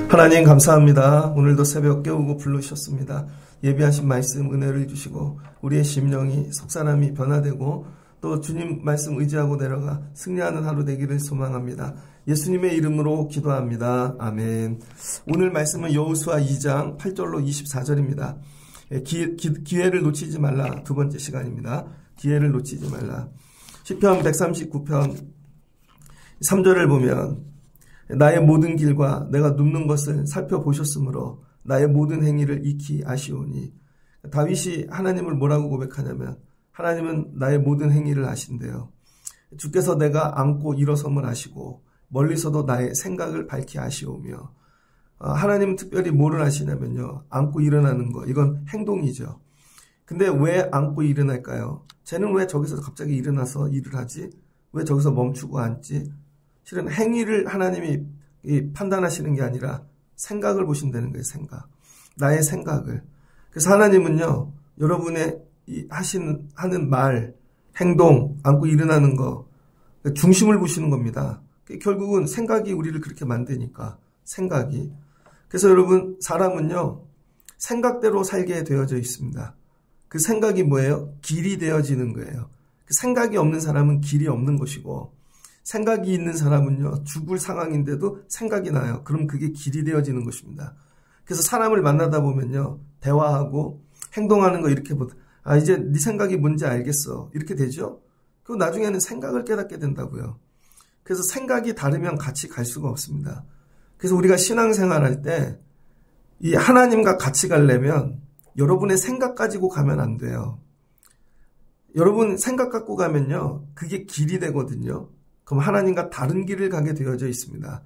하나님 감사합니다. 오늘도 새벽 깨우고 부르셨습니다. 예비하신 말씀 은혜를 주시고 우리의 심령이 속사람이 변화되고 또 주님 말씀 의지하고 내려가 승리하는 하루 되기를 소망합니다. 예수님의 이름으로 기도합니다. 아멘. 오늘 말씀은 여호수아 2장 8절로 24절입니다. 기회를 놓치지 말라. 두 번째 시간입니다. 기회를 놓치지 말라. 시편 139편 3절을 보면 나의 모든 길과 내가 눕는 것을 살펴보셨으므로 나의 모든 행위를 익히 아시오니. 다윗이 하나님을 뭐라고 고백하냐면 하나님은 나의 모든 행위를 아신대요. 주께서 내가 앉고 일어섬을 아시고 멀리서도 나의 생각을 밝히 아시오며. 하나님은 특별히 뭐를 아시냐면요, 앉고 일어나는 거, 이건 행동이죠. 근데 왜 앉고 일어날까요? 쟤는 왜 저기서 갑자기 일어나서 일을 하지? 왜 저기서 멈추고 앉지? 실은 행위를 하나님이 판단하시는 게 아니라 생각을 보신다는 거예요. 생각. 나의 생각을. 그래서 하나님은요, 여러분의 하는 말, 행동, 앉고 일어나는 거, 중심을 보시는 겁니다. 결국은 생각이 우리를 그렇게 만드니까, 생각이. 그래서 여러분, 사람은요, 생각대로 살게 되어져 있습니다. 그 생각이 뭐예요? 길이 되어지는 거예요. 그 생각이 없는 사람은 길이 없는 것이고, 생각이 있는 사람은요, 죽을 상황인데도 생각이 나요. 그럼 그게 길이 되어지는 것입니다. 그래서 사람을 만나다 보면요, 대화하고 행동하는 거 이렇게 보다, 이제 네 생각이 뭔지 알겠어. 이렇게 되죠? 그리고 나중에는 생각을 깨닫게 된다고요. 그래서 생각이 다르면 같이 갈 수가 없습니다. 그래서 우리가 신앙생활 할 때, 이 하나님과 같이 가려면 여러분의 생각 가지고 가면 안 돼요. 여러분 생각 갖고 가면요, 그게 길이 되거든요. 그럼 하나님과 다른 길을 가게 되어져 있습니다.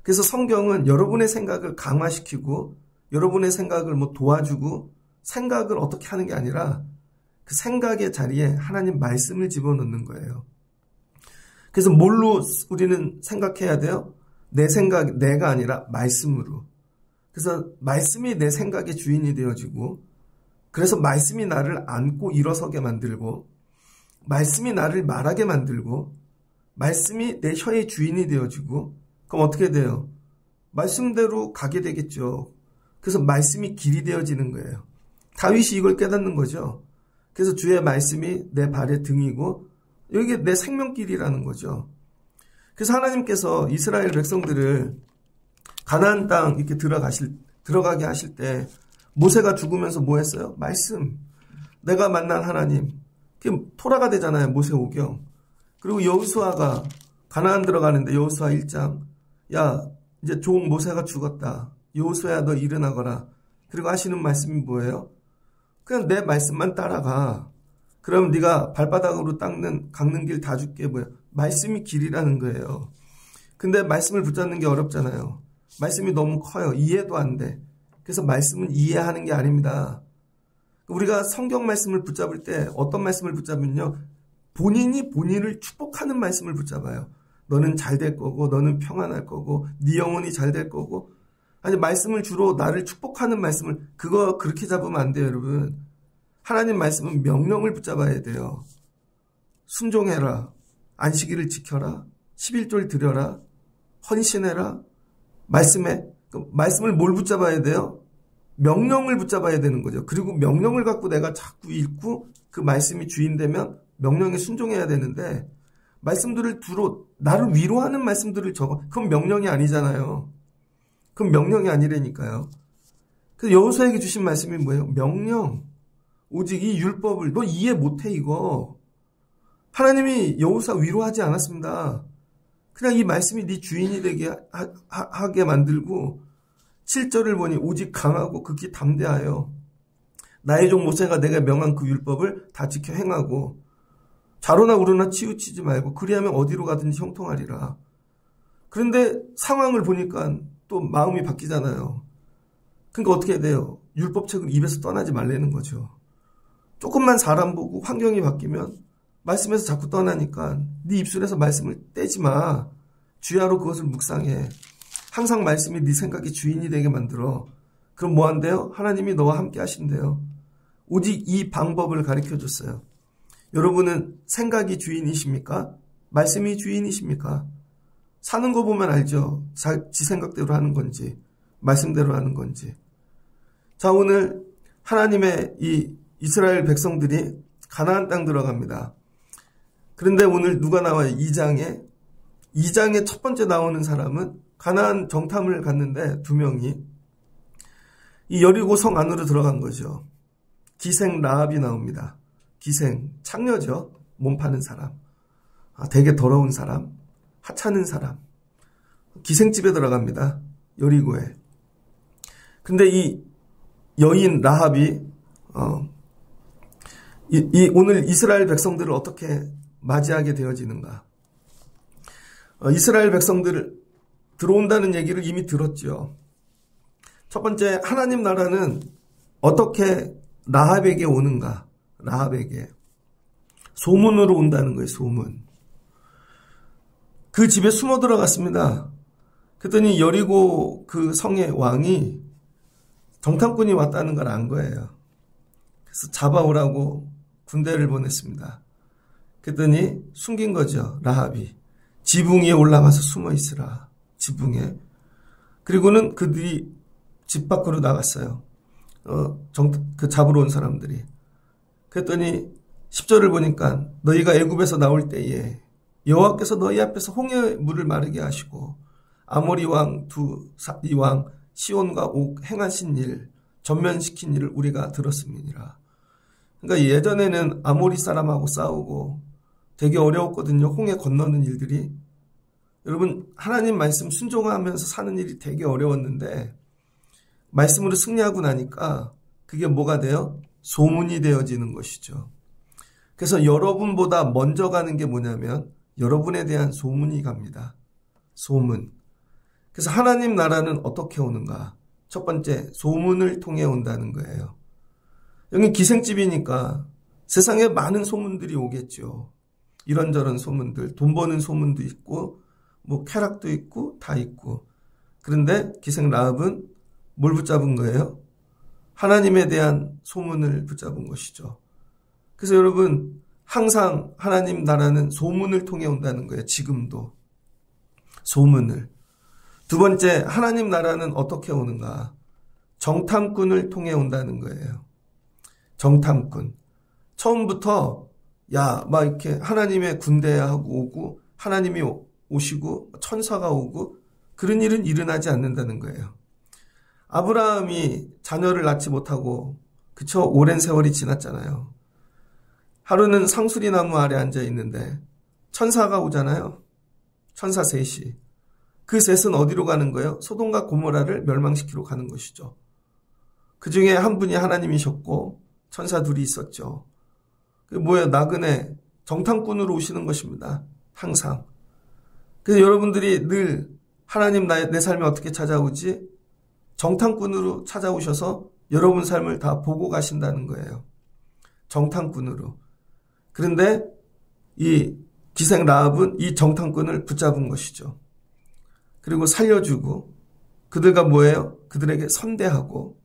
그래서 성경은 여러분의 생각을 강화시키고 여러분의 생각을 도와주고 생각을 어떻게 하는 게 아니라 그 생각의 자리에 하나님 말씀을 집어넣는 거예요. 그래서 뭘로 우리는 생각해야 돼요? 내 생각, 내가 아니라 말씀으로. 그래서 말씀이 내 생각의 주인이 되어지고, 그래서 말씀이 나를 앉고 일어서게 만들고, 말씀이 나를 말하게 만들고, 말씀이 내 혀의 주인이 되어지고, 그럼 어떻게 돼요? 말씀대로 가게 되겠죠. 그래서 말씀이 길이 되어지는 거예요. 다윗이 이걸 깨닫는 거죠. 그래서 주의 말씀이 내 발의 등이고, 여기 내 생명길이라는 거죠. 그래서 하나님께서 이스라엘 백성들을 가나안 땅 이렇게 들어가게 하실 때 모세가 죽으면서 뭐 했어요? 말씀. 내가 만난 하나님. 그게 토라가 되잖아요. 모세오경. 그리고 여호수아가 가나안 들어가는데 여호수아 1장. 야, 이제 종 모세가 죽었다. 여호수아야 너 일어나거라. 그리고 하시는 말씀이 뭐예요? 그냥 내 말씀만 따라가. 그럼 네가 발바닥으로 깎는 길 다 줄게. 뭐야? 말씀이 길이라는 거예요. 근데 말씀을 붙잡는 게 어렵잖아요. 말씀이 너무 커요. 이해도 안 돼. 그래서 말씀은 이해하는 게 아닙니다. 우리가 성경 말씀을 붙잡을 때 어떤 말씀을 붙잡으면요, 본인이 본인을 축복하는 말씀을 붙잡아요. 너는 잘 될 거고, 너는 평안할 거고, 네 영혼이 잘 될 거고. 아니, 말씀을 주로 나를 축복하는 말씀을, 그거 그렇게 잡으면 안 돼요, 여러분. 하나님 말씀은 명령을 붙잡아야 돼요. 순종해라. 안식일을 지켜라. 11조를 드려라. 헌신해라. 말씀을 뭘 붙잡아야 돼요? 명령을 붙잡아야 되는 거죠. 그리고 명령을 갖고 내가 자꾸 읽고 그 말씀이 주인 되면 명령에 순종해야 되는데, 말씀들을 두로 나를 위로하는 말씀들을 적어. 그건 명령이 아니잖아요. 그건 명령이 아니라니까요. 그래서 여호수아에게 주신 말씀이 뭐예요? 명령. 오직 이 율법을 너 이해 못해 이거. 하나님이 여호수아 위로하지 않았습니다. 그냥 이 말씀이 네 주인이 되게 하게 만들고, 7절을 보니 오직 강하고 극히 담대하여 나의 종 모세가 내가 명한 그 율법을 다 지켜 행하고, 좌로나 우로나 치우치지 말고 그리하면 어디로 가든지 형통하리라. 그런데 상황을 보니까 또 마음이 바뀌잖아요. 그러니까 어떻게 해야 돼요? 율법책을 입에서 떠나지 말라는 거죠. 조금만 사람 보고 환경이 바뀌면 말씀에서 자꾸 떠나니까 네 입술에서 말씀을 떼지 마. 주야로 그것을 묵상해. 항상 말씀이 네 생각의 주인이 되게 만들어. 그럼 뭐 한대요? 하나님이 너와 함께 하신대요. 오직 이 방법을 가르쳐줬어요. 여러분은 생각이 주인이십니까? 말씀이 주인이십니까? 사는 거 보면 알죠. 지 생각대로 하는 건지 말씀대로 하는 건지. 자, 오늘 하나님의 이 이스라엘 백성들이 가나안 땅 들어갑니다. 그런데 오늘 누가 나와요? 2장에 첫 번째 나오는 사람은 가나안 정탐을 갔는데 2명이 이 여리고 성 안으로 들어간 거죠. 기생 라합이 나옵니다. 기생, 창녀죠. 몸 파는 사람. 되게 더러운 사람. 하찮은 사람. 기생집에 들어갑니다. 여리고에. 근데 이 여인 라합이 오늘 이스라엘 백성들을 어떻게 맞이하게 되어지는가. 이스라엘 백성들을 들어온다는 얘기를 이미 들었죠. 첫 번째, 하나님 나라는 어떻게 라합에게 오는가. 라합에게. 소문으로 온다는 거예요. 소문. 그 집에 숨어 들어갔습니다. 그랬더니 여리고 그 성의 왕이 정탐꾼이 왔다는 걸 안 거예요. 그래서 잡아오라고 군대를 보냈습니다. 그랬더니 숨긴 거죠. 라합이. 지붕 위에 올라가서 숨어 있으라. 지붕에. 그리고는 그들이 집 밖으로 나갔어요. 그 잡으러 온 사람들이. 그랬더니 10절을 보니까 너희가 애굽에서 나올 때에 여호와께서 너희 앞에서 홍해 물을 마르게 하시고 아모리 왕 이 왕 시온과 옥 행하신 일 전면시킨 일을 우리가 들었음이니라. 그러니까 예전에는 아모리 사람하고 싸우고 되게 어려웠거든요. 홍해 건너는 일들이. 여러분, 하나님 말씀 순종하면서 사는 일이 되게 어려웠는데 말씀으로 승리하고 나니까 그게 뭐가 돼요? 소문이 되어지는 것이죠. 그래서 여러분보다 먼저 가는 게 뭐냐면 여러분에 대한 소문이 갑니다. 소문. 그래서 하나님 나라는 어떻게 오는가? 첫 번째, 소문을 통해 온다는 거예요. 여기 기생집이니까 세상에 많은 소문들이 오겠죠. 이런저런 소문들, 돈 버는 소문도 있고 뭐 쾌락도 있고 다 있고. 그런데 기생 라합은 뭘 붙잡은 거예요? 하나님에 대한 소문을 붙잡은 것이죠. 그래서 여러분, 항상 하나님 나라는 소문을 통해 온다는 거예요. 지금도. 소문을. 두 번째, 하나님 나라는 어떻게 오는가? 정탐꾼을 통해 온다는 거예요. 정탐꾼. 처음부터 막 이렇게 하나님의 군대하고 오고 하나님이 오시고 천사가 오고 그런 일은 일어나지 않는다는 거예요. 아브라함이 자녀를 낳지 못하고 그쵸? 오랜 세월이 지났잖아요. 하루는 상수리 나무 아래 앉아 있는데 천사가 오잖아요. 천사 셋이. 그 셋은 어디로 가는 거예요? 소돔과 고모라를 멸망시키러 가는 것이죠. 그 중에 한 분이 하나님이셨고 천사 둘이 있었죠. 그게 뭐예요? 나그네 정탐꾼으로 오시는 것입니다. 항상. 그래서 여러분들이 늘 하나님 내 삶에 어떻게 찾아오지? 정탐꾼으로 찾아오셔서 여러분 삶을 다 보고 가신다는 거예요. 정탐꾼으로. 그런데 이 기생 라합은 이 정탐꾼을 붙잡은 것이죠. 그리고 살려주고 그들과 뭐예요? 그들에게 선대하고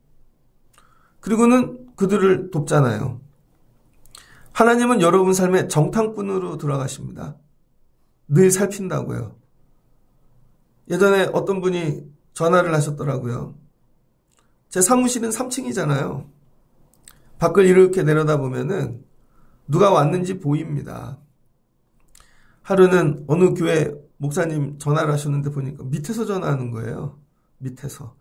그리고는 그들을 돕잖아요. 하나님은 여러분 삶에 정탐꾼으로 들어가십니다. 늘 살핀다고요. 예전에 어떤 분이 전화를 하셨더라고요. 제 사무실은 3층이잖아요. 밖을 이렇게 내려다보면은 누가 왔는지 보입니다. 하루는 어느 교회 목사님 전화를 하셨는데 보니까 밑에서 전화하는 거예요. 밑에서.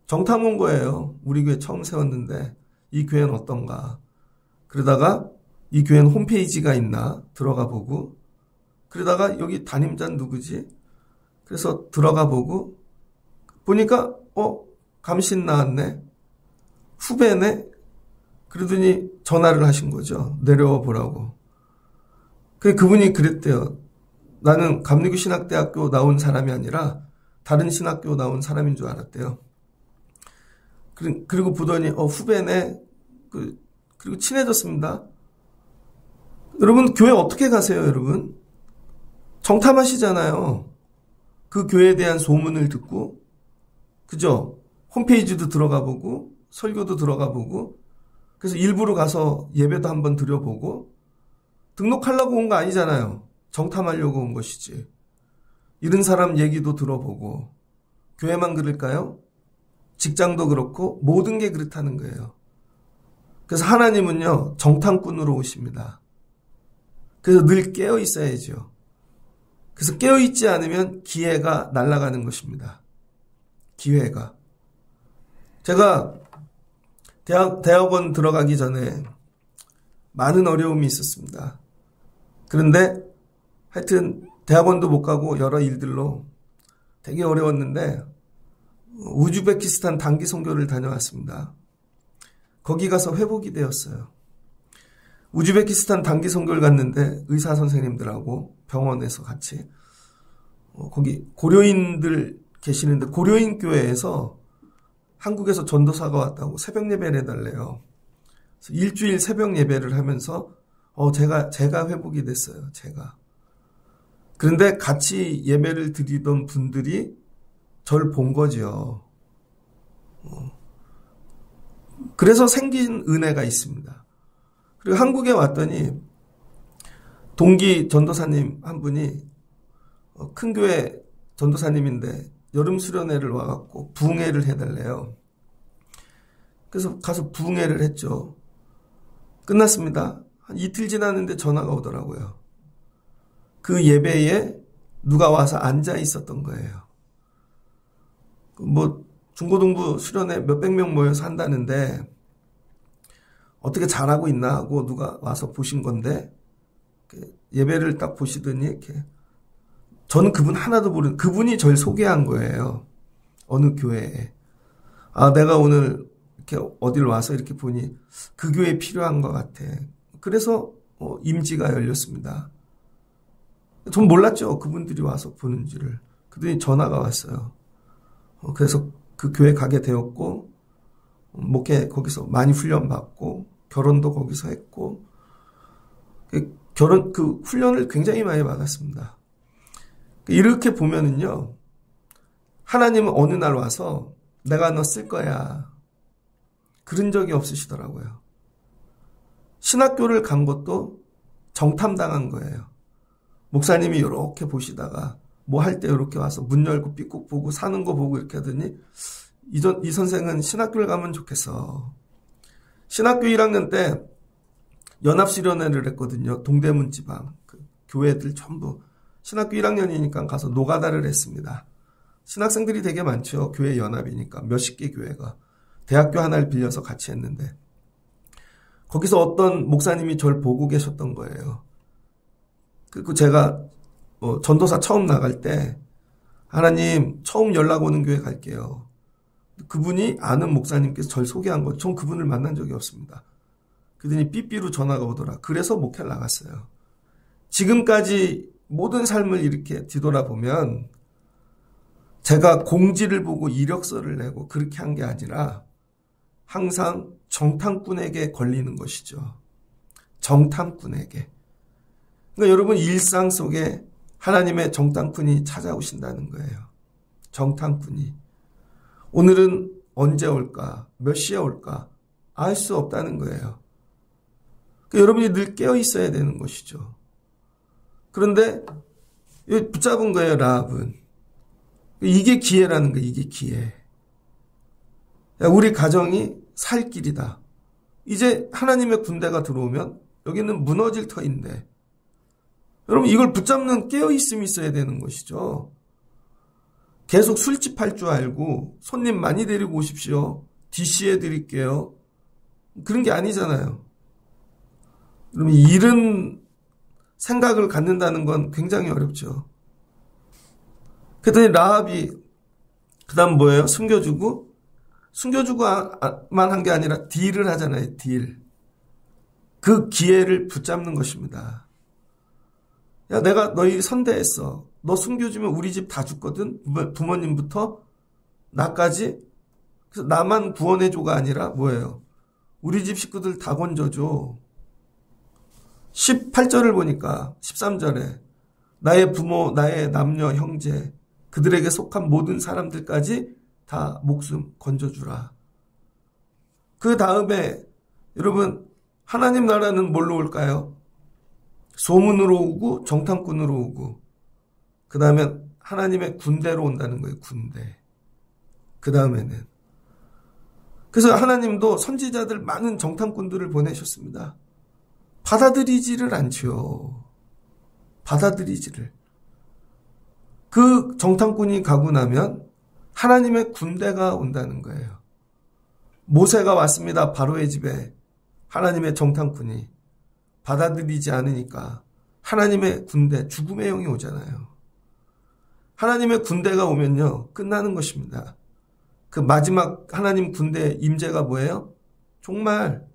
정탐 온 거예요. 우리 교회 처음 세웠는데 이 교회는 어떤가. 그러다가 이 교회는 홈페이지가 있나 들어가 보고 그러다가 여기 담임자는 누구지? 그래서 들어가 보고 보니까 감신 나왔네. 후배네. 그러더니 전화를 하신 거죠. 내려와 보라고. 그분이 그랬대요. 나는 감리교 신학대학교 나온 사람이 아니라 다른 신학교 나온 사람인 줄 알았대요. 그리고 보더니 후배네. 그리고 친해졌습니다. 여러분 교회 어떻게 가세요, 여러분? 정탐하시잖아요. 그 교회에 대한 소문을 듣고, 그죠? 홈페이지도 들어가 보고 설교도 들어가 보고 그래서 일부러 가서 예배도 한번 드려보고 등록하려고 온 거 아니잖아요. 정탐하려고 온 것이지. 이런 사람 얘기도 들어보고. 교회만 그럴까요? 직장도 그렇고 모든 게 그렇다는 거예요. 그래서 하나님은요, 정탐꾼으로 오십니다. 그래서 늘 깨어 있어야죠. 그래서 깨어 있지 않으면 기회가 날아가는 것입니다. 기회가. 제가 대학원 들어가기 전에 많은 어려움이 있었습니다. 그런데 하여튼 대학원도 못 가고 여러 일들로 되게 어려웠는데 우즈베키스탄 단기 선교를 다녀왔습니다. 거기 가서 회복이 되었어요. 우즈베키스탄 단기 선교를 갔는데 의사 선생님들하고 병원에서 같이 거기 고려인들 계시는데 고려인 교회에서 한국에서 전도사가 왔다고 새벽 예배를 해달래요. 그래서 일주일 새벽 예배를 하면서 제가 회복이 됐어요. 제가. 그런데 같이 예배를 드리던 분들이 저를 본 거죠. 그래서 생긴 은혜가 있습니다. 그리고 한국에 왔더니 동기 전도사님 한 분이 큰 교회 전도사님인데 여름 수련회를 와갖고 부흥회를 해달래요. 그래서 가서 부흥회를 했죠. 끝났습니다. 한 이틀 지났는데 전화가 오더라고요. 그 예배에 누가 와서 앉아 있었던 거예요. 뭐 중고등부 수련회 몇백 명 모여서 한다는데 어떻게 잘하고 있나 하고 누가 와서 보신 건데 예배를 딱 보시더니 이렇게 저는 그분 하나도 모르는 그분이 저를 소개한 거예요. 어느 교회에. 내가 오늘 이렇게 어딜 와서 이렇게 보니 그 교회에 필요한 것 같아. 그래서 임지가 열렸습니다. 전 몰랐죠. 그분들이 와서 보는지를. 그랬더니 전화가 왔어요. 그래서 그 교회 가게 되었고 목회 거기서 많이 훈련받고 결혼도 거기서 했고 그 훈련을 굉장히 많이 받았습니다. 이렇게 보면은요, 하나님은 어느 날 와서 내가 너 쓸 거야. 그런 적이 없으시더라고요. 신학교를 간 것도 정탐당한 거예요. 목사님이 이렇게 보시다가 뭐 할 때 이렇게 와서 문 열고 삐꼭 보고 사는 거 보고 이렇게 하더니 이 선생은 신학교를 가면 좋겠어. 신학교 1학년 때 연합수련회를 했거든요. 동대문 지방 그 교회들 전부 신학교 1학년이니까 가서 노가다를 했습니다. 신학생들이 되게 많죠. 교회 연합이니까 몇십 개 교회가 대학교 하나를 빌려서 같이 했는데 거기서 어떤 목사님이 저를 보고 계셨던 거예요. 그리고 제가 전도사 처음 나갈 때 하나님 처음 연락 오는 교회 갈게요. 그분이 아는 목사님께서 저를 소개한 거죠. 전 그분을 만난 적이 없습니다. 그러더니 삐삐로 전화가 오더라. 그래서 목회를 나갔어요. 지금까지 모든 삶을 이렇게 뒤돌아보면 제가 공지를 보고 이력서를 내고 그렇게 한 게 아니라 항상 정탐꾼에게 걸리는 것이죠. 정탐꾼에게. 그러니까 여러분 일상 속에 하나님의 정탐꾼이 찾아오신다는 거예요. 정탐꾼이. 오늘은 언제 올까? 몇 시에 올까? 알 수 없다는 거예요. 그러니까 여러분이 늘 깨어 있어야 되는 것이죠. 그런데 붙잡은 거예요, 라합은. 이게 기회라는 거예요, 이게 기회. 우리 가정이 살 길이다. 이제 하나님의 군대가 들어오면 여기는 무너질 터인데 여러분 이걸 붙잡는 깨어있음이 있어야 되는 것이죠. 계속 술집 할 줄 알고 손님 많이 데리고 오십시오. DC해 드릴게요. 그런 게 아니잖아요. 그러면 이런 생각을 갖는다는 건 굉장히 어렵죠. 그랬더니 라합이 그 다음 뭐예요? 숨겨주고만 한 게 아니라 딜을 하잖아요. 딜. 그 기회를 붙잡는 것입니다. 야, 내가 너희 선대했어. 너 숨겨주면 우리 집 다 죽거든. 부모님부터 나까지. 그래서 나만 구원해줘가 아니라 뭐예요? 우리 집 식구들 다 건져줘. 18절을 보니까 13절에 나의 부모, 나의 남녀, 형제 그들에게 속한 모든 사람들까지 다 목숨 건져주라. 그 다음에 여러분 하나님 나라는 뭘로 올까요? 소문으로 오고 정탐꾼으로 오고 그 다음에 하나님의 군대로 온다는 거예요. 군대. 그 다음에는 그래서 하나님도 선지자들 많은 정탐꾼들을 보내셨습니다. 받아들이지를 않죠. 받아들이지를. 그 정탐꾼이 가고 나면 하나님의 군대가 온다는 거예요. 모세가 왔습니다. 바로의 집에 하나님의 정탐꾼이 받아들이지 않으니까 하나님의 군대, 죽음의 영이 오잖아요. 하나님의 군대가 오면요, 끝나는 것입니다. 그 마지막 하나님 군대 임재가 뭐예요? 정말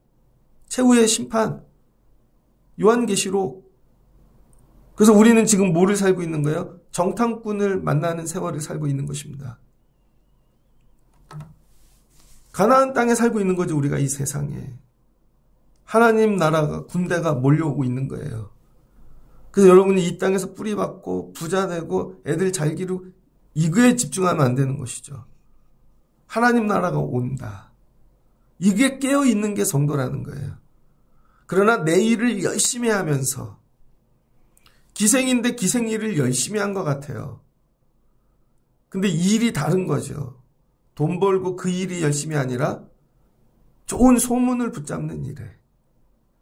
최후의 심판, 요한계시록. 그래서 우리는 지금 뭐를 살고 있는 거예요? 정탐꾼을 만나는 세월을 살고 있는 것입니다. 가나안 땅에 살고 있는 거죠, 우리가 이 세상에. 하나님 나라가, 군대가 몰려오고 있는 거예요. 그래서 여러분이 이 땅에서 뿌리박고 부자 되고 애들 잘 기르고 이거에 집중하면 안 되는 것이죠. 하나님 나라가 온다. 이게 깨어있는 게 성도라는 거예요. 그러나 내 일을 열심히 하면서 기생인데 기생 일을 열심히 한 것 같아요. 근데 이 일이 다른 거죠. 돈 벌고 그 일이 열심히 아니라 좋은 소문을 붙잡는 일에.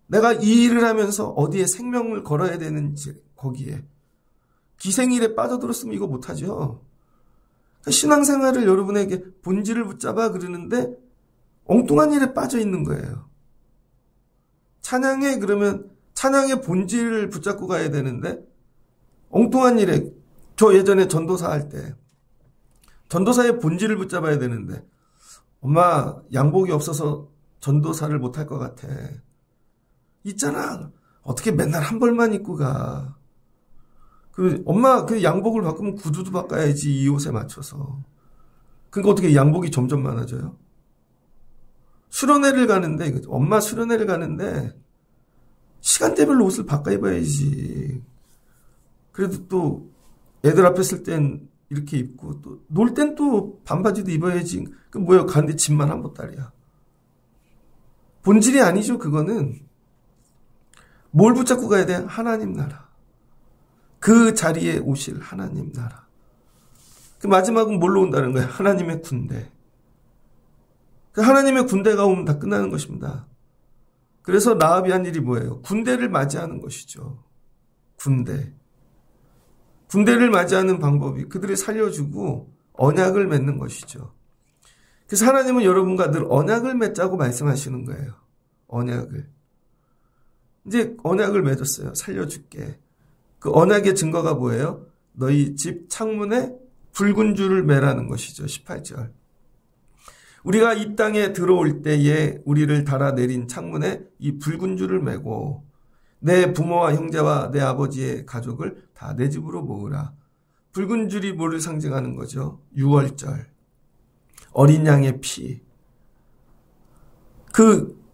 내가 이 일을 하면서 어디에 생명을 걸어야 되는지 거기에. 기생일에 빠져들었으면 이거 못하죠. 신앙생활을 여러분에게 본질을 붙잡아 그러는데 엉뚱한 일에 빠져 있는 거예요. 찬양에 그러면 찬양의 본질을 붙잡고 가야 되는데 엉뚱한 일에, 저 예전에 전도사 할 때 전도사의 본질을 붙잡아야 되는데 엄마 양복이 없어서 전도사를 못할 것 같아. 있잖아. 어떻게 맨날 한 벌만 입고 가. 엄마 그 양복을 바꾸면 구두도 바꿔야지 이 옷에 맞춰서. 그러니까 어떻게 양복이 점점 많아져요? 수련회를 가는데 엄마 수련회를 가는데 시간대별로 옷을 바꿔 입어야지. 그래도 또 애들 앞에 쓸 땐 이렇게 입고 또 놀 땐 또 반바지도 입어야지. 그 뭐야 가는데 집만 한 보따리야. 본질이 아니죠. 그거는. 뭘 붙잡고 가야 돼? 하나님 나라. 그 자리에 오실 하나님 나라. 그 마지막은 뭘로 온다는 거예요? 하나님의 군대. 그 하나님의 군대가 오면 다 끝나는 것입니다. 그래서 라합이 한 일이 뭐예요? 군대를 맞이하는 것이죠. 군대. 군대를 맞이하는 방법이 그들을 살려주고 언약을 맺는 것이죠. 그래서 하나님은 여러분과 늘 언약을 맺자고 말씀하시는 거예요. 언약을. 이제 언약을 맺었어요. 살려줄게. 그 언약의 증거가 뭐예요? 너희 집 창문에 붉은 줄을 매라는 것이죠. 18절. 우리가 이 땅에 들어올 때에 우리를 달아내린 창문에 이 붉은 줄을 매고 내 부모와 형제와 내 아버지의 가족을 다 내 집으로 모으라. 붉은 줄이 뭐를 상징하는 거죠? 6월절. 어린 양의 피.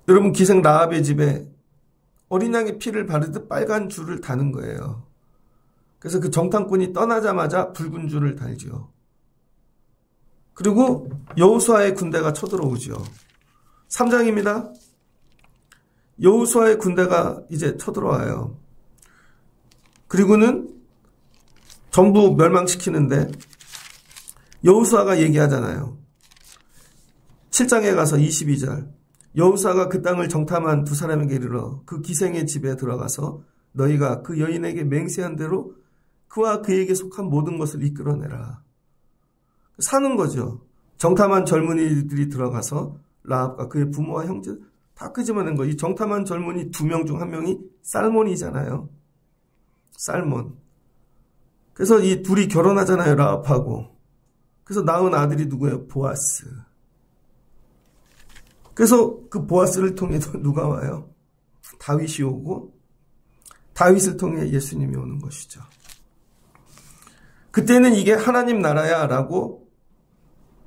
여러분 기생 라합의 집에 어린 양의 피를 바르듯 빨간 줄을 다는 거예요. 그래서 그 정탐꾼이 떠나자마자 붉은 줄을 달죠. 그리고 여호수아의 군대가 쳐들어오죠. 3장입니다. 여호수아의 군대가 이제 쳐들어와요. 그리고는 전부 멸망시키는데 여호수아가 얘기하잖아요. 7장에 가서 22절. 여호수아가 그 땅을 정탐한 두 사람에게 이르러 그 기생의 집에 들어가서 너희가 그 여인에게 맹세한 대로 그와 그에게 속한 모든 것을 이끌어내라. 사는 거죠. 정탐한 젊은이들이 들어가서 라합과 그의 부모와 형제 다 끄집어낸 거. 이 정탐한 젊은이 2명 중 1명이 살몬이잖아요. 살몬. 그래서 이 둘이 결혼하잖아요. 라합하고. 그래서 낳은 아들이 누구예요? 보아스. 그래서 그 보아스를 통해 누가 와요? 다윗이 오고 다윗을 통해 예수님이 오는 것이죠. 그때는 이게 하나님 나라야 라고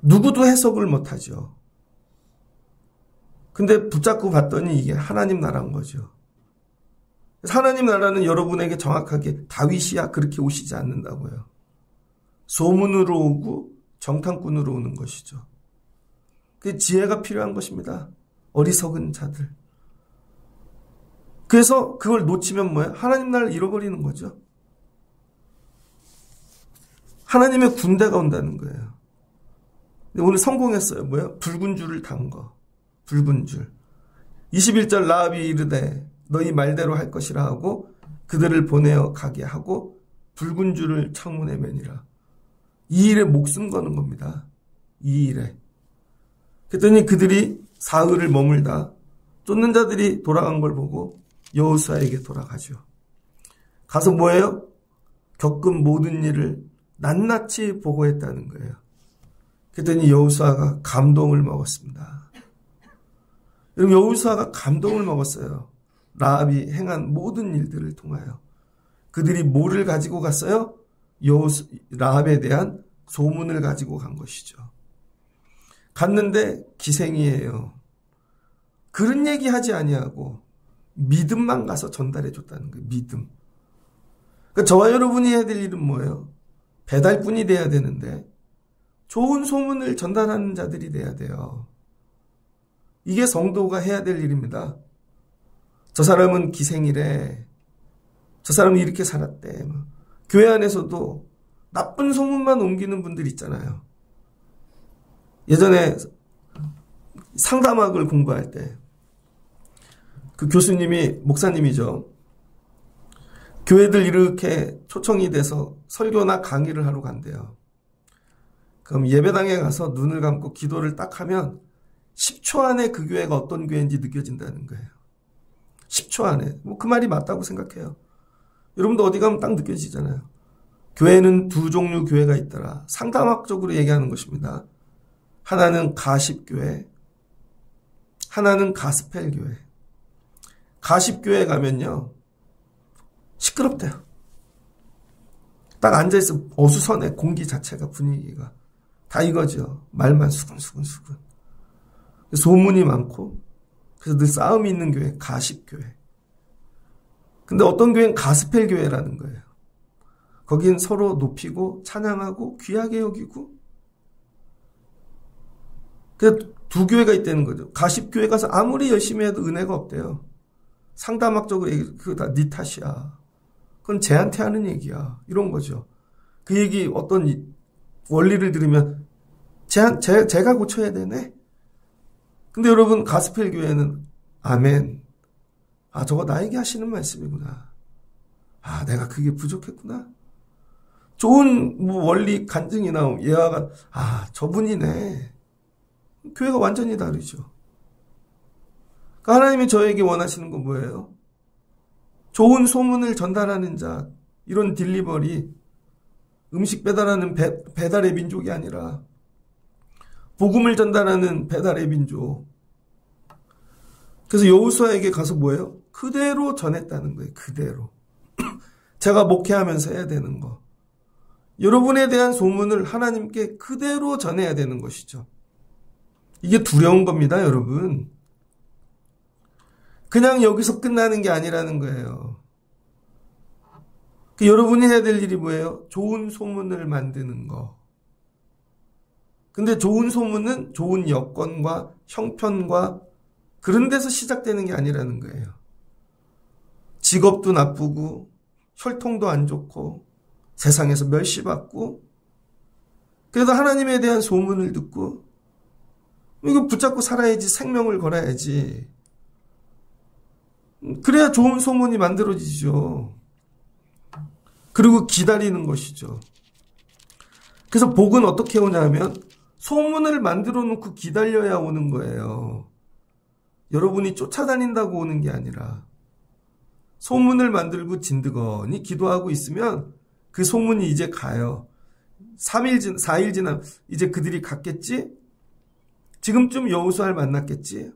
누구도 해석을 못하죠. 근데 붙잡고 봤더니 이게 하나님 나라인 거죠. 하나님 나라는 여러분에게 정확하게 다윗이야 그렇게 오시지 않는다고요. 소문으로 오고 정탐꾼으로 오는 것이죠. 그 지혜가 필요한 것입니다. 어리석은 자들. 그래서 그걸 놓치면 뭐예요? 하나님 나라를 잃어버리는 거죠. 하나님의 군대가 온다는 거예요. 오늘 성공했어요. 뭐예요? 붉은 줄을 단 거. 붉은 줄. 21절 라합이 이르되 너희 말대로 할 것이라 하고 그들을 보내어 가게 하고 붉은 줄을 창문에 매니라. 이 일에 목숨 거는 겁니다. 이 일에. 그랬더니 그들이 사흘을 머물다 쫓는 자들이 돌아간 걸 보고 여호수아에게 돌아가죠. 가서 뭐예요? 겪은 모든 일을 낱낱이 보고했다는 거예요. 그랬더니 여호수아가 감동을 먹었습니다. 여러분, 여호수아가 감동을 먹었어요. 라합이 행한 모든 일들을 통하여. 그들이 뭐를 가지고 갔어요? 라합에 대한 소문을 가지고 간 것이죠. 갔는데 기생이에요. 그런 얘기 하지 아니하고 믿음만 가서 전달해 줬다는 거예요. 믿음. 그러니까 저와 여러분이 해야 될 일은 뭐예요? 배달꾼이 돼야 되는데 좋은 소문을 전달하는 자들이 돼야 돼요. 이게 성도가 해야 될 일입니다. 저 사람은 기생이래. 저 사람은 이렇게 살았대. 교회 안에서도 나쁜 소문만 옮기는 분들 있잖아요. 예전에 상담학을 공부할 때 그 교수님이 목사님이죠. 교회들 이렇게 초청이 돼서 설교나 강의를 하러 간대요. 그럼 예배당에 가서 눈을 감고 기도를 딱 하면 10초 안에 그 교회가 어떤 교회인지 느껴진다는 거예요. 10초 안에. 그 말이 맞다고 생각해요. 여러분도 어디 가면 딱 느껴지잖아요. 교회는 두 종류 교회가 있더라. 상담학적으로 얘기하는 것입니다. 하나는 가십교회, 하나는 가스펠교회. 가십교회 가면요, 시끄럽대요. 딱 앉아있어 어수선해. 공기 자체가, 분위기가. 다 이거죠. 말만 수근수근. 소문이 많고, 그래서 늘 싸움이 있는 교회, 가십교회. 근데 어떤 교회는 가스펠교회라는 거예요. 거긴 서로 높이고, 찬양하고, 귀하게 여기고. 그래서 두 교회가 있다는 거죠. 가십교회 가서 아무리 열심히 해도 은혜가 없대요. 상담학적으로 얘기, 그거 다 네 탓이야. 그건 쟤한테 하는 얘기야. 이런 거죠. 그 얘기 어떤 원리를 들으면 제가 고쳐야 되네. 근데 여러분, 가스펠 교회는 아멘. 아, 저거 나에게 하시는 말씀이구나. 아, 내가 그게 부족했구나. 좋은 원리 간증이나 예화가, 아, 저분이네. 교회가 완전히 다르죠. 그러니까 하나님이 저에게 원하시는 건 뭐예요? 좋은 소문을 전달하는 자, 이런 딜리버리, 음식 배달하는 배달의 민족이 아니라 복음을 전달하는 배달의 민족. 그래서 여호수아에게 가서 뭐예요? 그대로 전했다는 거예요. 그대로. 제가 목회하면서 해야 되는 거. 여러분에 대한 소문을 하나님께 그대로 전해야 되는 것이죠. 이게 두려운 겁니다, 여러분. 그냥 여기서 끝나는 게 아니라는 거예요. 여러분이 해야 될 일이 뭐예요? 좋은 소문을 만드는 거. 근데 좋은 소문은 좋은 여건과 형편과 그런 데서 시작되는 게 아니라는 거예요. 직업도 나쁘고 혈통도 안 좋고 세상에서 멸시받고 그래도 하나님에 대한 소문을 듣고 이거 붙잡고 살아야지, 생명을 걸어야지. 그래야 좋은 소문이 만들어지죠. 그리고 기다리는 것이죠. 그래서 복은 어떻게 오냐면 소문을 만들어 놓고 기다려야 오는 거예요. 여러분이 쫓아다닌다고 오는 게 아니라 소문을 만들고 진드거니 기도하고 있으면 그 소문이 이제 가요. 4일 지나면 이제 그들이 갔겠지? 지금쯤 여호수아를 만났겠지?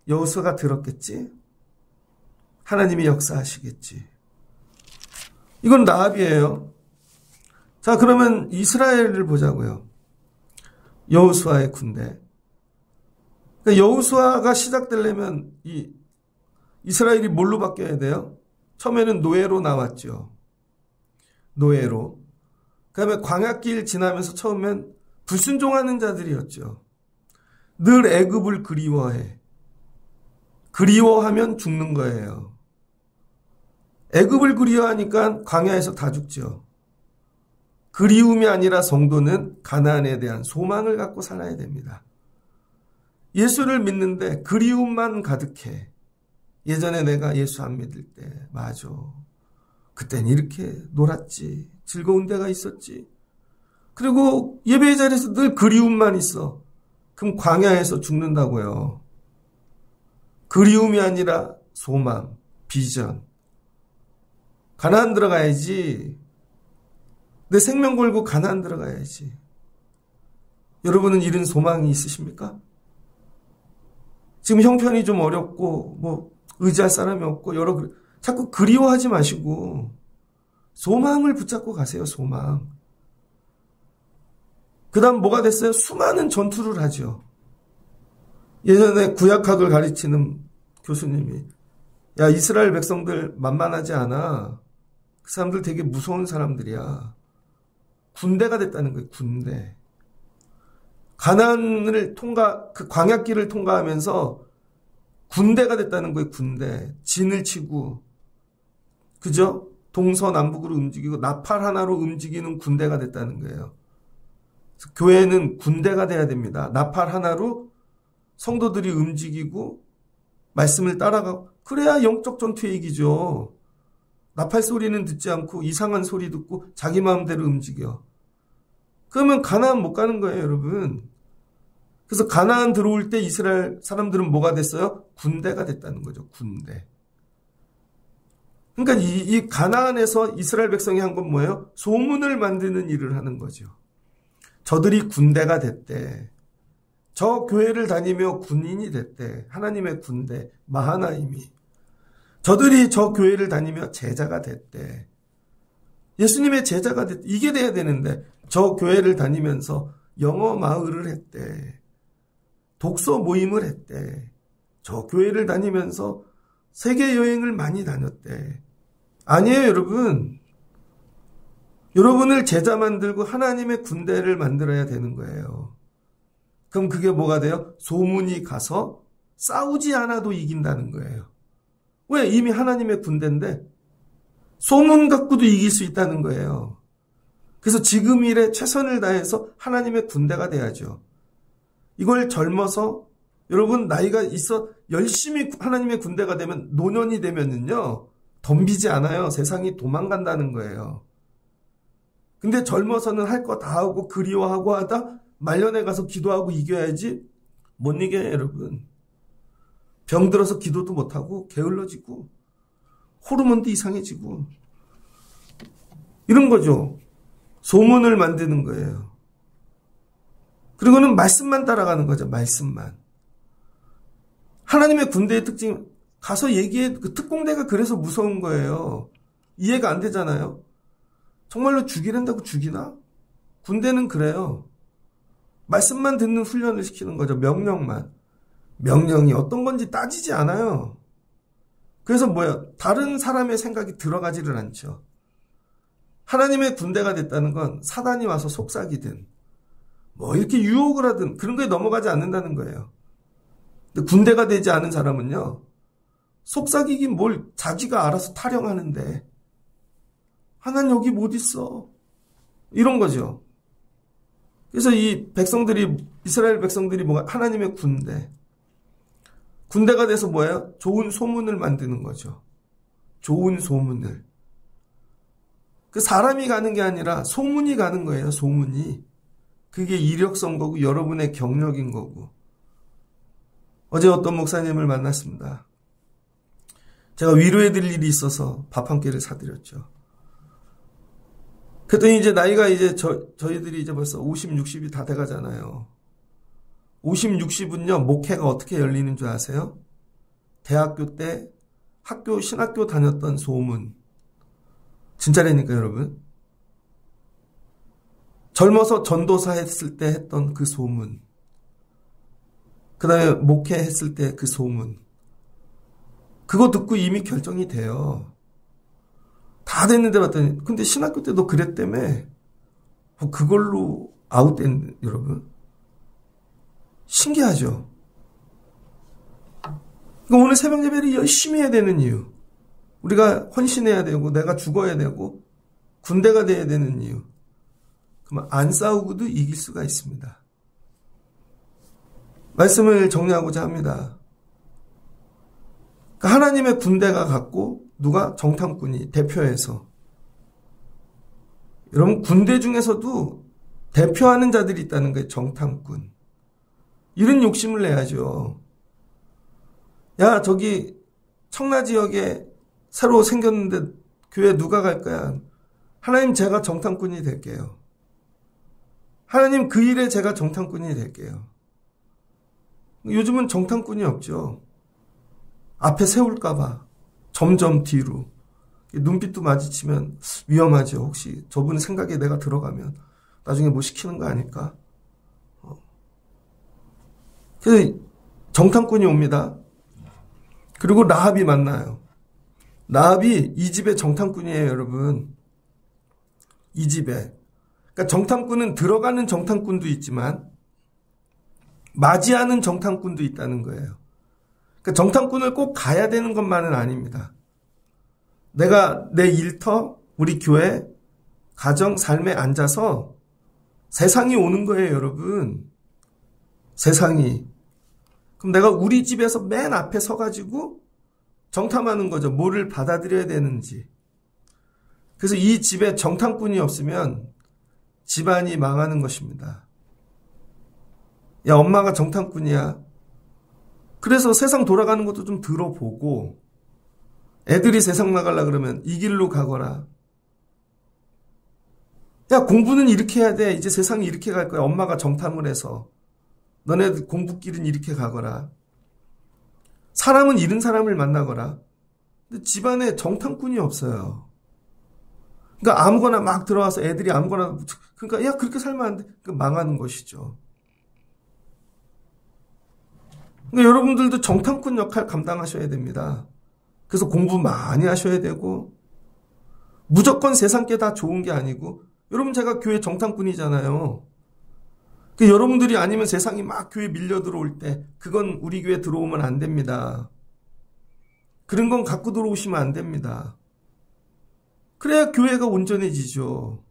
여호수아가 들었겠지? 하나님이 역사하시겠지. 이건 라합이에요. 자, 그러면 이스라엘을 보자고요. 여호수아의 군대. 그러니까 여호수아가 시작되려면 이스라엘이 뭘로 바뀌어야 돼요? 처음에는 노예로 나왔죠. 노예로. 그다음에 광야길 지나면서 처음엔 불순종하는 자들이었죠. 늘 애굽을 그리워해. 그리워하면 죽는 거예요. 애굽을 그리워하니까 광야에서 다 죽죠. 그리움이 아니라 성도는 가나안에 대한 소망을 갖고 살아야 됩니다. 예수를 믿는데 그리움만 가득해. 예전에 내가 예수 안 믿을 때 맞아. 그땐 이렇게 놀았지. 즐거운 데가 있었지. 그리고 예배의 자리에서 늘 그리움만 있어. 그럼 광야에서 죽는다고요. 그리움이 아니라 소망, 비전. 가나안 들어가야지. 내 생명 걸고 가나안 들어가야지. 여러분은 이런 소망이 있으십니까? 지금 형편이 좀 어렵고 의지할 사람이 없고 자꾸 그리워하지 마시고 소망을 붙잡고 가세요. 소망. 그 다음 뭐가 됐어요? 수많은 전투를 하죠. 예전에 구약학을 가르치는 교수님이 야 이스라엘 백성들 만만하지 않아. 그 사람들 되게 무서운 사람들이야. 군대가 됐다는 거예요. 군대. 가나안을 그 광야길을 통과하면서 군대가 됐다는 거예요. 군대. 진을 치고 그죠? 동서남북으로 움직이고 나팔 하나로 움직이는 군대가 됐다는 거예요. 교회는 군대가 돼야 됩니다. 나팔 하나로 성도들이 움직이고 말씀을 따라가고 그래야 영적 전투에 이기죠. 나팔 소리는 듣지 않고 이상한 소리 듣고 자기 마음대로 움직여. 그러면 가나안 못 가는 거예요, 여러분. 그래서 가나안 들어올 때 이스라엘 사람들은 뭐가 됐어요? 군대가 됐다는 거죠. 군대. 그러니까 이 가나안에서 이스라엘 백성이 한 건 뭐예요? 소문을 만드는 일을 하는 거죠. 저들이 군대가 됐대. 저 교회를 다니며 군인이 됐대. 하나님의 군대 마하나임이. 저들이 저 교회를 다니며 제자가 됐대. 예수님의 제자가 됐대. 이게 돼야 되는데 저 교회를 다니면서 영어 마을을 했대. 독서 모임을 했대. 저 교회를 다니면서 세계 여행을 많이 다녔대. 아니에요, 여러분. 여러분을 제자 만들고 하나님의 군대를 만들어야 되는 거예요. 그럼 그게 뭐가 돼요? 소문이 가서 싸우지 않아도 이긴다는 거예요. 왜? 이미 하나님의 군대인데 소문 갖고도 이길 수 있다는 거예요. 그래서 지금 일에 최선을 다해서 하나님의 군대가 돼야죠. 이걸 젊어서 여러분 나이가 있어 열심히 하나님의 군대가 되면 노년이 되면은요 덤비지 않아요. 세상이 도망간다는 거예요. 근데 젊어서는 할 거 다 하고 그리워하고 하다 말년에 가서 기도하고 이겨야지 못 이겨요, 여러분. 병 들어서 기도도 못하고 게을러지고 호르몬도 이상해지고 이런 거죠. 소문을 만드는 거예요. 그리고는 말씀만 따라가는 거죠. 말씀만. 하나님의 군대의 특징 가서 얘기해. 그 특공대가 그래서 무서운 거예요. 이해가 안 되잖아요. 정말로 죽이란다고 죽이나? 군대는 그래요. 말씀만 듣는 훈련을 시키는 거죠. 명령만. 명령이 어떤 건지 따지지 않아요. 그래서 뭐야? 다른 사람의 생각이 들어가지를 않죠. 하나님의 군대가 됐다는 건 사단이 와서 속삭이든 뭐 이렇게 유혹을 하든 그런 거에 넘어가지 않는다는 거예요. 근데 군대가 되지 않은 사람은요. 속삭이긴 뭘 자기가 알아서 타령하는데 하나는 여기 못 있어. 이런 거죠. 그래서 이 백성들이 이스라엘 백성들이 뭐가 하나님의 군대가 돼서 뭐예요? 좋은 소문을 만드는 거죠. 좋은 소문을. 그 사람이 가는 게 아니라 소문이 가는 거예요. 소문이. 그게 이력서인 거고 여러분의 경력인 거고. 어제 어떤 목사님을 만났습니다. 제가 위로해드릴 일이 있어서 밥 한 끼를 사드렸죠. 그랬더니 이제 나이가 이제 저희들이 이제 벌써 50, 60이 다 돼가잖아요. 50, 60은요, 목회가 어떻게 열리는 줄 아세요? 대학교 때 신학교 다녔던 소문. 진짜라니까, 여러분. 젊어서 전도사 했을 때 했던 그 소문. 그 다음에 목회했을 때 그 소문. 그거 듣고 이미 결정이 돼요. 다 됐는데 봤더니, 근데 신학교 때도 그랬다며. 그걸로 아웃된, 여러분. 신기하죠? 그러니까 오늘 새벽 예배를 열심히 해야 되는 이유, 우리가 헌신해야 되고 내가 죽어야 되고 군대가 돼야 되는 이유, 그러면 안 싸우고도 이길 수가 있습니다. 말씀을 정리하고자 합니다. 그러니까 하나님의 군대가 갖고 누가? 정탐꾼이 대표해서. 여러분 군대 중에서도 대표하는 자들이 있다는 거예요. 정탐꾼. 이런 욕심을 내야죠. 야 저기 청라 지역에 새로 생겼는데 교회 누가 갈 거야? 하나님 제가 정탐꾼이 될게요. 하나님 그 일에 제가 정탐꾼이 될게요. 요즘은 정탐꾼이 없죠. 앞에 세울까 봐 점점 뒤로. 눈빛도 마주치면 위험하죠. 혹시 저분 생각에 내가 들어가면 나중에 뭐 시키는 거 아닐까? 그래서 정탐꾼이 옵니다. 그리고 라합이 만나요. 라합이 이 집의 정탐꾼이에요, 여러분. 이 집에. 그러니까 정탐꾼은 들어가는 정탐꾼도 있지만 맞이하는 정탐꾼도 있다는 거예요. 그러니까 정탐꾼을 꼭 가야 되는 것만은 아닙니다. 내가 내 일터, 우리 교회, 가정, 삶에 앉아서 세상이 오는 거예요, 여러분. 세상이. 그럼 내가 우리 집에서 맨 앞에 서가지고 정탐하는 거죠. 뭐를 받아들여야 되는지. 그래서 이 집에 정탐꾼이 없으면 집안이 망하는 것입니다. 야, 엄마가 정탐꾼이야. 그래서 세상 돌아가는 것도 좀 들어보고 애들이 세상 나가려 그러면 이 길로 가거라. 야, 공부는 이렇게 해야 돼. 이제 세상이 이렇게 갈 거야. 엄마가 정탐을 해서. 너네 공부길은 이렇게 가거라. 사람은 이런 사람을 만나거라. 근데 집안에 정탐꾼이 없어요. 그러니까 아무거나 막 들어와서 애들이 아무거나, 그러니까 야, 그렇게 살면 안 돼. 그러니까 망하는 것이죠. 그러니까 여러분들도 정탐꾼 역할 감당하셔야 됩니다. 그래서 공부 많이 하셔야 되고, 무조건 세상 게 다 좋은 게 아니고, 여러분 제가 교회 정탐꾼이잖아요. 그러니까 여러분들이 아니면 세상이 막 교회 밀려 들어올 때, 그건 우리 교회 들어오면 안 됩니다. 그런 건 갖고 들어오시면 안 됩니다. 그래야 교회가 온전해지죠.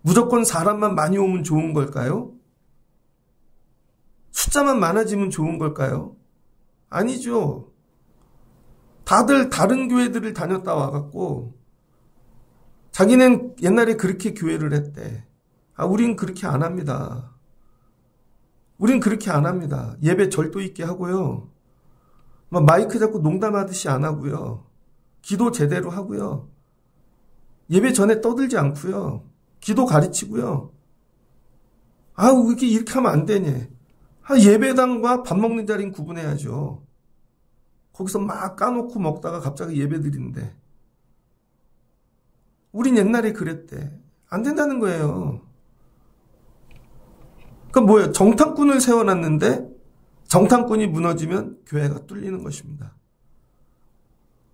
무조건 사람만 많이 오면 좋은 걸까요? 숫자만 많아지면 좋은 걸까요? 아니죠. 다들 다른 교회들을 다녔다 와갖고 자기는 옛날에 그렇게 교회를 했대. 우린 그렇게 안 합니다. 우린 그렇게 안 합니다. 예배 절도 있게 하고요. 마이크 잡고 농담하듯이 안 하고요. 기도 제대로 하고요. 예배 전에 떠들지 않고요. 기도 가르치고요. 이렇게 하면 안 되니. 예배당과 밥 먹는 자리는 구분해야죠. 거기서 막 까놓고 먹다가 갑자기 예배 드리는데. 우린 옛날에 그랬대. 안 된다는 거예요. 그러니까 뭐예요? 정탐꾼을 세워놨는데 정탐꾼이 무너지면 교회가 뚫리는 것입니다.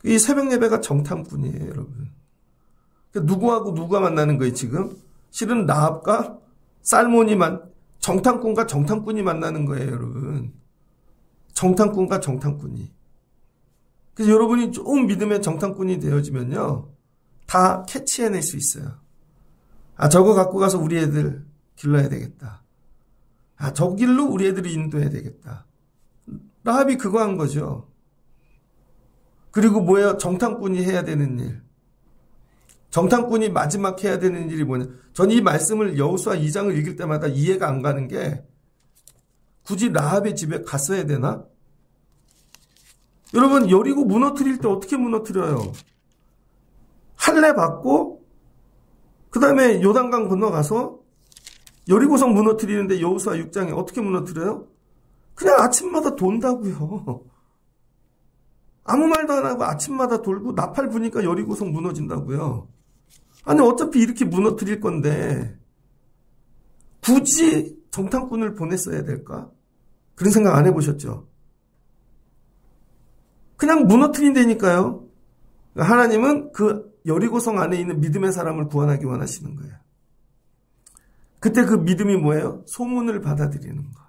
이 새벽 예배가 정탐꾼이에요, 여러분. 그러니까 누구하고 누가 만나는 거예요, 지금? 실은 라합과 살몬이만 정탐꾼과 정탐꾼이 만나는 거예요, 여러분. 정탐꾼과 정탐꾼이. 그래서 여러분이 좀 믿음의 정탐꾼이 되어지면요, 다 캐치해낼 수 있어요. 저거 갖고 가서 우리 애들 길러야 되겠다. 저 길로 우리 애들을 인도해야 되겠다. 라합이 그거 한 거죠. 그리고 뭐예요? 정탐꾼이 해야 되는 일. 정탐꾼이 마지막 해야 되는 일이 뭐냐. 전 이 말씀을 여호수아 2장을 읽을 때마다 이해가 안 가는 게 굳이 라합의 집에 갔어야 되나? 여러분 여리고 무너뜨릴 때 어떻게 무너뜨려요? 할례 받고 그 다음에 요단강 건너가서 여리고성 무너뜨리는데 여호수아 6장에 어떻게 무너뜨려요? 그냥 아침마다 돈다고요. 아무 말도 안 하고 아침마다 돌고 나팔 부니까 여리고성 무너진다고요. 아니 어차피 이렇게 무너뜨릴 건데 굳이 정탐꾼을 보냈어야 될까? 그런 생각 안 해보셨죠? 그냥 무너뜨린다니까요. 하나님은 그 여리고성 안에 있는 믿음의 사람을 구원하기 원하시는 거예요. 그때 그 믿음이 뭐예요? 소문을 받아들이는 거.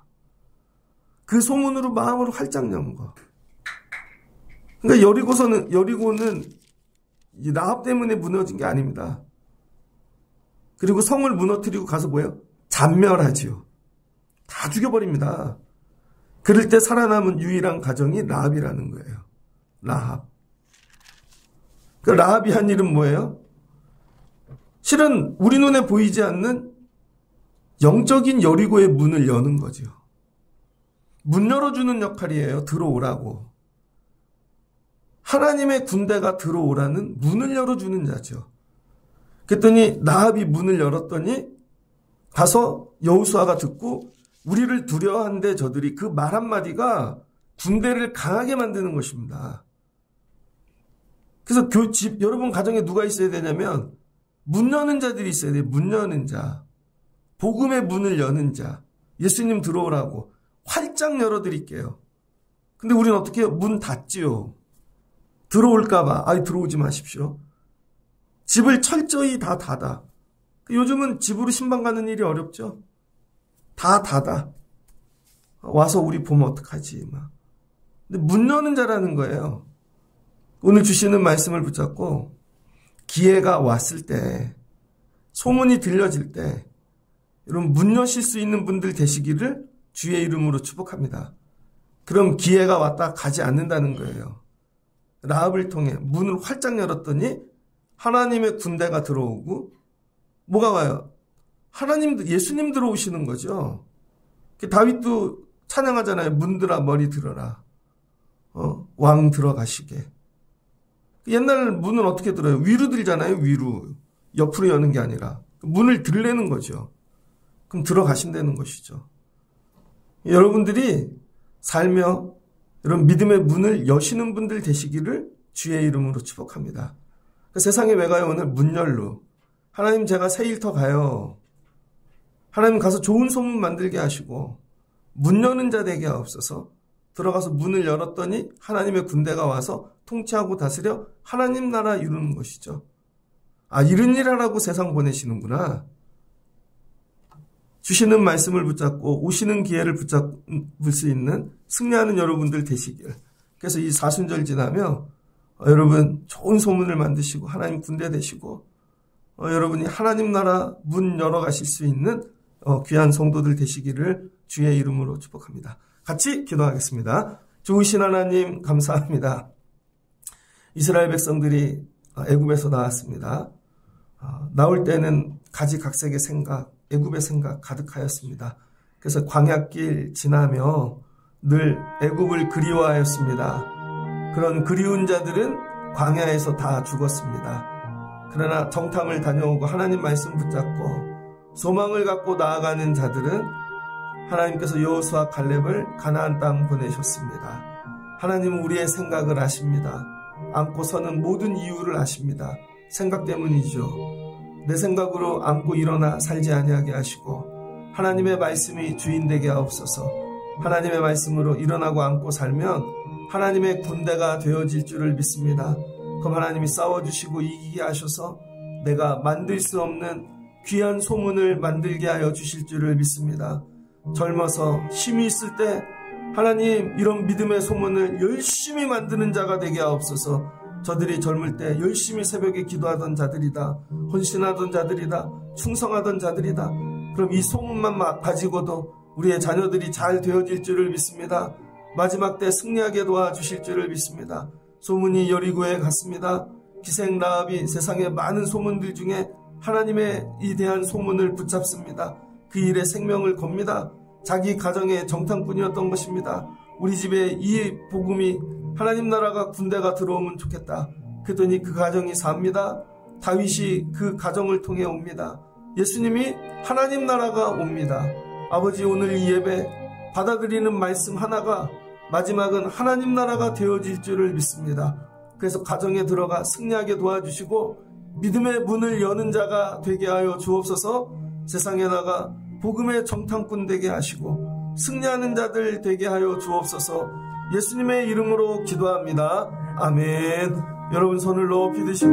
그 소문으로 마음으로 활짝 여는 거. 그러니까 여리고는 이 라합 때문에 무너진 게 아닙니다. 그리고 성을 무너뜨리고 가서 뭐예요? 잔멸하지요. 다 죽여버립니다. 그럴 때 살아남은 유일한 가정이 라합이라는 거예요. 라합. 그 라합이 한 일은 뭐예요? 실은 우리 눈에 보이지 않는 영적인 여리고의 문을 여는 거죠. 문 열어주는 역할이에요. 들어오라고. 하나님의 군대가 들어오라는 문을 열어주는 자죠. 그랬더니 라합이 문을 열었더니 가서 여호수아가 듣고 우리를 두려워한데 저들이 그 말 한마디가 군대를 강하게 만드는 것입니다. 그래서 여러분 가정에 누가 있어야 되냐면 문 여는 자들이 있어야 돼요. 문 여는 자. 복음의 문을 여는 자. 예수님 들어오라고 활짝 열어드릴게요. 근데 우리는 어떻게 해요? 문 닫지요. 들어올까봐. 아이, 들어오지 마십시오. 집을 철저히 다 닫아. 요즘은 집으로 신방 가는 일이 어렵죠. 다 닫아. 와서 우리 보면 어떡하지. 막. 근데 문 여는 자라는 거예요. 오늘 주시는 말씀을 붙잡고 기회가 왔을 때, 소문이 들려질 때 여러분 문 여실 수 있는 분들 되시기를 주의 이름으로 축복합니다. 그럼 기회가 왔다 가지 않는다는 거예요. 라합을 통해 문을 활짝 열었더니 하나님의 군대가 들어오고 뭐가 와요? 예수님 들어오시는 거죠. 다윗도 찬양하잖아요. 문들아 머리 들어라. 왕 들어가시게. 옛날 문은 어떻게 들어요? 위로 들잖아요. 위로. 옆으로 여는 게 아니라 문을 들래는 거죠. 그럼 들어가신다는 것이죠. 여러분들이 살며 여러분 믿음의 문을 여시는 분들 되시기를 주의 이름으로 축복합니다. 세상에 왜 가요? 오늘 문 열로. 하나님 제가 새 일 더 가요. 하나님 가서 좋은 소문 만들게 하시고 문 여는 자 되게 하옵소서. 들어가서 문을 열었더니 하나님의 군대가 와서 통치하고 다스려 하나님 나라 이루는 것이죠. 아, 이런 일 하라고 세상 보내시는구나. 주시는 말씀을 붙잡고 오시는 기회를 붙잡을 수 있는 승리하는 여러분들 되시길. 그래서 이 사순절 지나며 여러분 좋은 소문을 만드시고 하나님 군대 되시고 여러분이 하나님 나라 문 열어가실 수 있는 귀한 성도들 되시기를 주의 이름으로 축복합니다. 같이 기도하겠습니다. 좋으신 하나님 감사합니다. 이스라엘 백성들이 애굽에서 나왔습니다. 나올 때는 가지각색의 생각, 애굽의 생각 가득하였습니다. 그래서 광야길 지나며 늘 애굽을 그리워하였습니다. 그런 그리운 자들은 광야에서 다 죽었습니다. 그러나 정탐을 다녀오고 하나님 말씀 붙잡고 소망을 갖고 나아가는 자들은 하나님께서 여호수아 갈렙을 가나안 땅 보내셨습니다. 하나님은 우리의 생각을 아십니다. 안고 서는 모든 이유를 아십니다. 생각 때문이죠. 내 생각으로 안고 일어나 살지 아니하게 하시고 하나님의 말씀이 주인 되게 하옵소서. 하나님의 말씀으로 일어나고 안고 살면 하나님의 군대가 되어질 줄을 믿습니다. 그럼 하나님이 싸워주시고 이기게 하셔서 내가 만들 수 없는 귀한 소문을 만들게 하여 주실 줄을 믿습니다. 젊어서 힘이 있을 때 하나님 이런 믿음의 소문을 열심히 만드는 자가 되게 하옵소서. 저들이 젊을 때 열심히 새벽에 기도하던 자들이다. 헌신하던 자들이다. 충성하던 자들이다. 그럼 이 소문만 가지고도 우리의 자녀들이 잘 되어질 줄을 믿습니다. 마지막 때 승리하게 도와주실 줄을 믿습니다. 소문이 여리고에 갔습니다. 기생 라합이 세상의 많은 소문들 중에 하나님의 이 대한 소문을 붙잡습니다. 그 일에 생명을 겁니다. 자기 가정의 정탐꾼이었던 것입니다. 우리 집에 이 복음이 하나님 나라가 군대가 들어오면 좋겠다. 그랬더니 그 가정이 삽니다. 다윗이 그 가정을 통해 옵니다. 예수님이 하나님 나라가 옵니다. 아버지 오늘 이 예배 받아들이는 말씀 하나가 마지막은 하나님 나라가 되어질 줄을 믿습니다. 그래서 가정에 들어가 승리하게 도와주시고 믿음의 문을 여는 자가 되게 하여 주옵소서. 세상에 나가 복음의 정탐꾼 되게 하시고 승리하는 자들 되게 하여 주옵소서. 예수님의 이름으로 기도합니다. 아멘. 여러분 손을 높이 드시고